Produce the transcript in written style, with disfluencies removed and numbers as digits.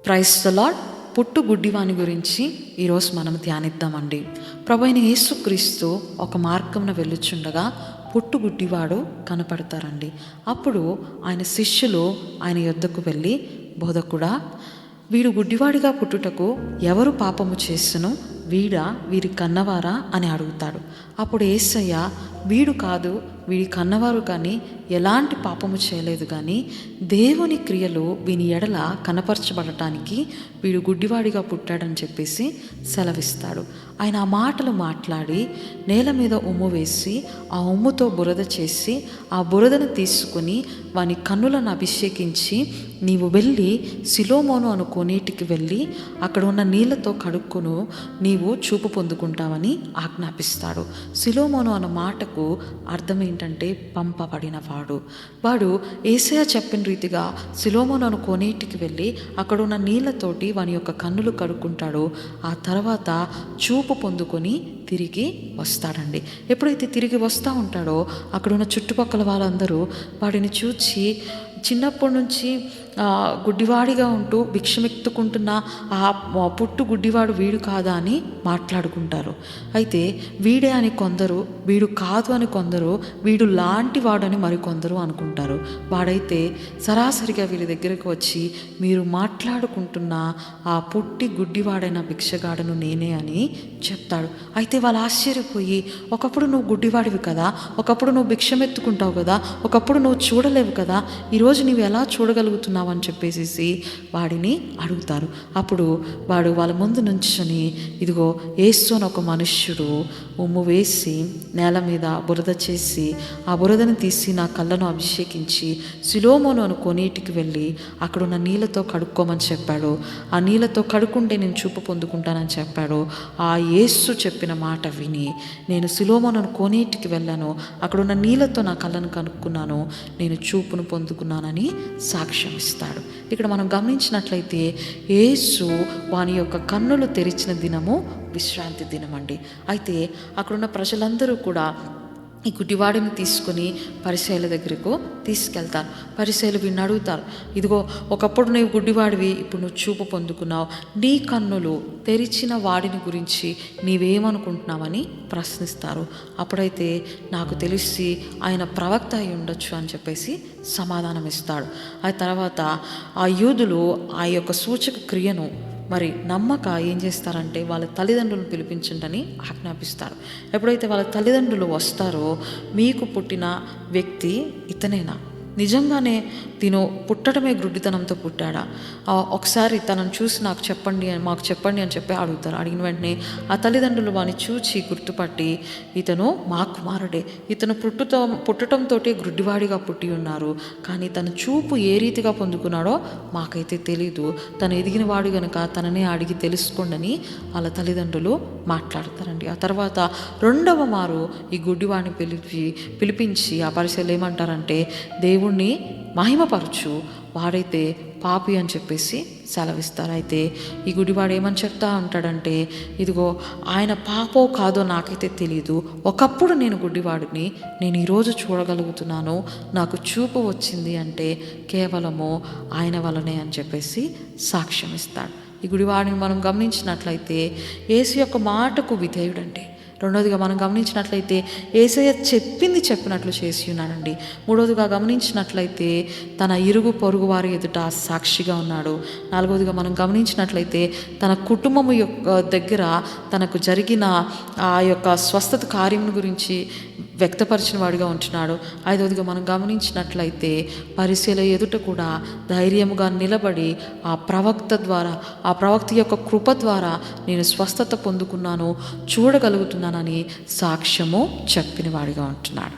Praise the lord. పుట్టు గుడ్డివాని గురించి ఈరోజు మనం ధ్యానిద్దామండి. ప్రభువైన యేసుక్రీస్తు ఒక మార్గంన వెళ్ళుచుండగా పుట్టు గుడ్డివాడు కనపడతారండి. అప్పుడు ఆయన శిష్యులు ఆయన యొద్దకు వెళ్ళి, బోధకుడా, వీడు గుడ్డివాడిగా పుట్టుటకు ఎవరు పాపము చేస్తును, వీడా వీరి కన్నవారా అని అడుగుతాడు. అప్పుడు యేసయ్య, వీడు కాదు, వీడి కన్నవారు కానీ ఎలాంటి పాపము చేయలేదు, కానీ దేవుని క్రియలు వీని ఎడల కనపరచబడటానికి వీడు గుడ్డివాడిగా పుట్టాడని చెప్పేసి సెలవిస్తాడు. ఆయన ఆ మాటలు మాట్లాడి నేల మీద ఉమ్ము వేసి ఆ ఉమ్ముతో బురద చేసి ఆ బురదను తీసుకుని వాని కన్నులను అభిషేకించి, నీవు వెళ్ళి సిలోమోను అను కోనేటికి వెళ్ళి అక్కడ ఉన్న నీళ్లతో కడుక్కును, నీవు చూపు పొందుకుంటావని ఆజ్ఞాపిస్తాడు. సిలోమోను అన్న మాటకు అర్థం ఏంటంటే పంపబడినవాడు. వాడు యేసయ్య చెప్పిన రీతిగా సిలోమోను అను కోనేటికి వెళ్ళి అక్కడ ఉన్న నీళ్లతోటి వాని యొక్క కన్నులు కడుక్కుంటాడు. ఆ తర్వాత చూపు పొందుకొని తిరిగి వస్తాడండి. ఎప్పుడైతే తిరిగి వస్తూ ఉంటాడో అక్కడ ఉన్న చుట్టుపక్కల వాళ్ళందరూ వాడిని చూచి చిన్నప్పటి నుంచి గుడ్డివాడిగా ఉంటూ భిక్షమెత్తుకుంటున్న ఆ పుట్టు గుడ్డివాడు వీడు కాదా అని మాట్లాడుకుంటారు. అయితే వీడే అని కొందరు, వీడు కాదు అని కొందరు, వీడు లాంటి వాడని మరికొందరు అనుకుంటారు. వాడైతే సరాసరిగా వీరి దగ్గరకు వచ్చి, మీరు మాట్లాడుకుంటున్న ఆ పుట్టి గుడ్డివాడైన భిక్షగాడను నేనే అని చెప్తాడు. అయితే వాళ్ళు ఆశ్చర్యపోయి, ఒకప్పుడు నువ్వు గుడ్డివాడివి కదా, ఒకప్పుడు నువ్వు భిక్షమెత్తుకుంటావు కదా, ఒకప్పుడు నువ్వు చూడలేవు కదా, ఈరోజు నువ్వు ఎలా చూడగలుగుతున్నావు అని చెప్పేసి వాడిని అడుగుతారు. అప్పుడు వాడు వాళ్ళ ముందు నుంచుని, ఇదిగో యేసు అని ఒక మనుష్యుడు ఉమ్ము వేసి నేల మీద బురద చేసి ఆ బురదను తీసి నా కళ్ళను అభిషేకించి సిలోమోను అను కోనేటికి వెళ్ళి అక్కడున్న నీళ్ళతో కడుక్కోమని చెప్పాడు. ఆ నీళ్ళతో కడుక్కుంటే నేను చూపు పొందుకుంటానని చెప్పాడు. ఆ యేసు చెప్పిన మాట విని నేను సిలోమోను అను కోనేటికి వెళ్ళాను, అక్కడున్న నీళ్ళతో నా కళ్ళను కనుక్కున్నాను, నేను చూపును పొందుకున్నానని సాక్ష్యం ఇస్తాడు. ఇక్కడ మనం గమనించినట్లయితే యేసు వాని యొక్క కన్నులు తెరిచిన దినము విశ్రాంతి దినం అండి. అయితే అక్కడున్న ప్రజలందరూ కూడా ఈ గుడ్డివాడిని తీసుకొని పరిసయ్యుల దగ్గరకు తీసుకెళ్తారు. పరిసయ్యులు వీడిని అడుగుతారు, ఇదిగో ఒకప్పుడు నువ్వు గుడ్డివాడివి, ఇప్పుడు నువ్వు చూపు పొందుకున్నావు, నీ కన్నులు తెరిచిన వాడిని గురించి నీవేమనుకుంటున్నావని ప్రశ్నిస్తారు. అప్పుడైతే నాకు తెలిసి ఆయన ప్రవక్త అయి ఉండొచ్చు అని చెప్పేసి సమాధానం ఇస్తాడు. ఆ తర్వాత ఆ యూదులు ఆ యొక్క సూచక క్రియను మరి నమ్మక ఏం చేస్తారంటే వాళ్ళ తల్లిదండ్రులను పిలిపించండి ఆజ్ఞాపిస్తారు. ఎప్పుడైతే వాళ్ళ తల్లిదండ్రులు వస్తారో, మీకు పుట్టిన వ్యక్తి ఇతనేనా, నిజంగానే తిను పుట్టడమే గుడ్డితనంతో పుట్టాడా, ఒకసారి తనను చూసి మాకు చెప్పండి అని చెప్పి అడుగుతారు. అడిగిన వెంటనే ఆ తల్లిదండ్రులు వాడిని చూచి గుర్తుపట్టి, ఇతను మా కుమారుడే, ఇతను పుట్టడంతో గుడ్డివాడిగా పుట్టి ఉన్నారు, కానీ తన చూపు ఏ రీతిగా పొందుకున్నాడో మాకైతే తెలీదు, తను ఎదిగిన వాడు గనుక తననే అడిగి తెలుసుకోండి అని వాళ్ళ తల్లిదండ్రులు మాట్లాడతారండి. ఆ తర్వాత రెండవ మారు ఈ గుడ్డివాడిని పిలిపించి ఆ పరిస్థితులు ఏమంటారంటే, దేవుణ్ణి మహిమపరచు, వాడైతే పాపి అని చెప్పేసి సెలవిస్తారు. అయితే ఈ గుడివాడు ఏమని చెప్తా ఉంటాడంటే, ఇదిగో ఆయన పాపో కాదో నాకైతే తెలీదు, ఒకప్పుడు నేను గుడ్డివాడిని, నేను ఈరోజు చూడగలుగుతున్నాను, నాకు చూపు వచ్చింది అంటే కేవలము ఆయన వలనే అని చెప్పేసి సాక్ష్యం ఇస్తాడు. ఈ గుడివాడిని మనం గమనించినట్లయితే యేసు యొక్క మాటకు విధేయుడండి. రెండోదిగా మనం గమనించినట్లయితే యేసయ్య చెప్పింది చెప్పినట్లు చేసి ఉన్నాడండి. మూడోదిగా గమనించినట్లయితే తన ఇరుగు పొరుగు వారి ఎదుట సాక్షిగా ఉన్నాడు. నాలుగోదిగా మనం గమనించినట్లయితే తన కుటుంబం యొక్క దగ్గర తనకు జరిగిన ఆ యొక్క స్వస్థత కార్యం గురించి వ్యక్తపరిచిన వాడిగా ఉంటున్నాడు. ఐదవదిగా మనం గమనించినట్లయితే పరిశీల ఎదుట కూడా ధైర్యముగా నిలబడి ఆ ప్రవక్త యొక్క కృప ద్వారా నేను స్వస్థత పొందుకున్నాను, చూడగలుగుతున్నానని సాక్ష్యము చెప్పిన వాడిగా ఉంటున్నాడు.